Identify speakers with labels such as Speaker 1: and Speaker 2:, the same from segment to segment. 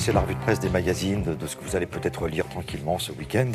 Speaker 1: c'est la revue de presse des magazines, de ce que vous allez peut-être lire tranquillement ce week-end.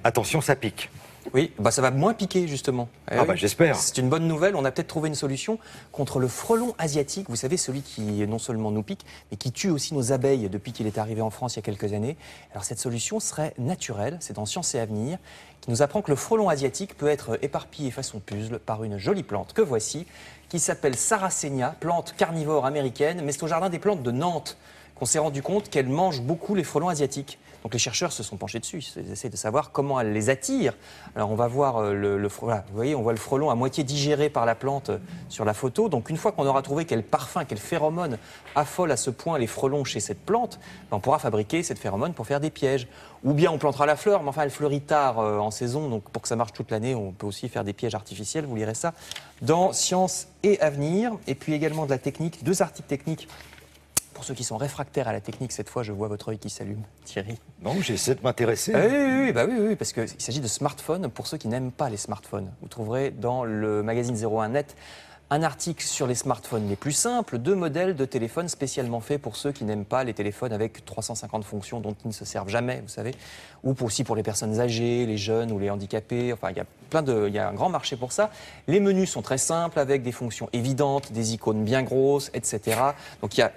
Speaker 1: Attention, ça pique.
Speaker 2: Oui, bah ça va moins piquer justement.
Speaker 1: Ah bah j'espère.
Speaker 2: C'est une bonne nouvelle, on a peut-être trouvé une solution contre le frelon asiatique, vous savez, celui qui non seulement nous pique, mais qui tue aussi nos abeilles depuis qu'il est arrivé en France il y a quelques années. Alors cette solution serait naturelle, c'est dans Science et Avenir, qui nous apprend que le frelon asiatique peut être éparpillé façon puzzle par une jolie plante que voici, qui s'appelle Sarracenia, plante carnivore américaine, mais c'est au Jardin des plantes de Nantes qu'on s'est rendu compte qu'elle mange beaucoup les frelons asiatiques. Donc les chercheurs se sont penchés dessus, ils essaient de savoir comment elle les attire. Alors on va voir voilà, vous voyez, on voit le frelon à moitié digéré par la plante sur la photo. Donc une fois qu'on aura trouvé quel parfum, quel phéromone affole à ce point les frelons chez cette plante, on pourra fabriquer cette phéromone pour faire des pièges. Ou bien on plantera la fleur, mais enfin elle fleurit tard en saison, donc pour que ça marche toute l'année, on peut aussi faire des pièges artificiels. Vous lirez ça dans Science et Avenir. Et puis également de la technique, 2 articles techniques. Pour ceux qui sont réfractaires à la technique, cette fois, je vois votre œil qui s'allume, Thierry.
Speaker 1: Non, j'essaie de m'intéresser.
Speaker 2: Oui, parce qu'il s'agit de smartphones pour ceux qui n'aiment pas les smartphones. Vous trouverez dans le magazine 01 Net un article sur les smartphones les plus simples, 2 modèles de téléphones spécialement faits pour ceux qui n'aiment pas les téléphones avec 350 fonctions dont ils ne se servent jamais, vous savez, ou aussi pour les personnes âgées, les jeunes ou les handicapés. Enfin, il y a un grand marché pour ça. Les menus sont très simples avec des fonctions évidentes, des icônes bien grosses, etc. Donc il y a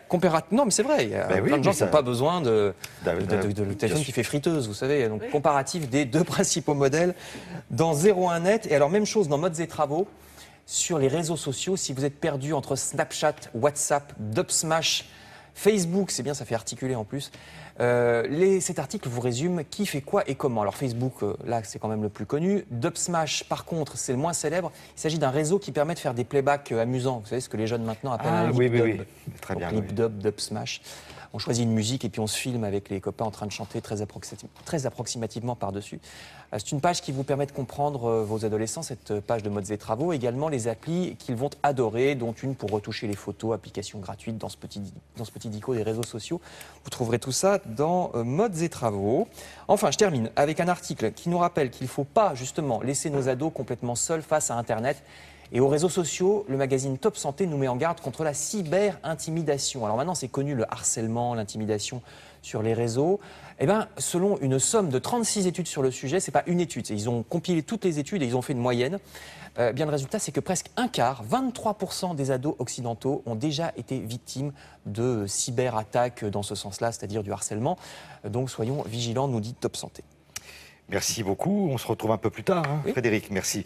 Speaker 2: non, mais c'est vrai, il y a plein de gens qui n'ont pas besoin de téléphone qui fait friteuse, vous savez. Donc comparatif des 2 principaux modèles dans 01 Net. Et alors même chose dans Modes et Travaux. Sur les réseaux sociaux, si vous êtes perdu entre Snapchat, WhatsApp, Dubsmash, Facebook, c'est bien, ça fait articuler en plus. Cet article vous résume qui fait quoi et comment. Alors Facebook, là, c'est quand même le plus connu. Dubsmash, par contre, c'est le moins célèbre. Il s'agit d'un réseau qui permet de faire des playbacks amusants. Vous savez ce que les jeunes maintenant appellent un lip dub.
Speaker 1: Oui. Très bien.
Speaker 2: Lip dub, Dubsmash. On choisit une musique et puis on se filme avec les copains en train de chanter très approximativement par-dessus. C'est une page qui vous permet de comprendre vos adolescents, cette page de Modes et Travaux. Également les applis qu'ils vont adorer, dont une pour retoucher les photos, application gratuite dans ce petit dico des réseaux sociaux. Vous trouverez tout ça dans Modes et Travaux. Enfin, je termine avec un article qui nous rappelle qu'il ne faut pas justement laisser nos ados complètement seuls face à Internet. Et aux réseaux sociaux, le magazine Top Santé nous met en garde contre la cyber-intimidation. Alors maintenant, c'est connu, le harcèlement, l'intimidation sur les réseaux. Eh bien, selon une somme de 36 études sur le sujet, ce n'est pas une étude, ils ont compilé toutes les études et ils ont fait une moyenne. Bien, le résultat, c'est que presque un quart, 23% des ados occidentaux ont déjà été victimes de cyberattaques dans ce sens-là, c'est-à-dire du harcèlement. Donc soyons vigilants, nous dit Top Santé.
Speaker 1: Merci beaucoup, on se retrouve un peu plus tard, Frédéric, merci.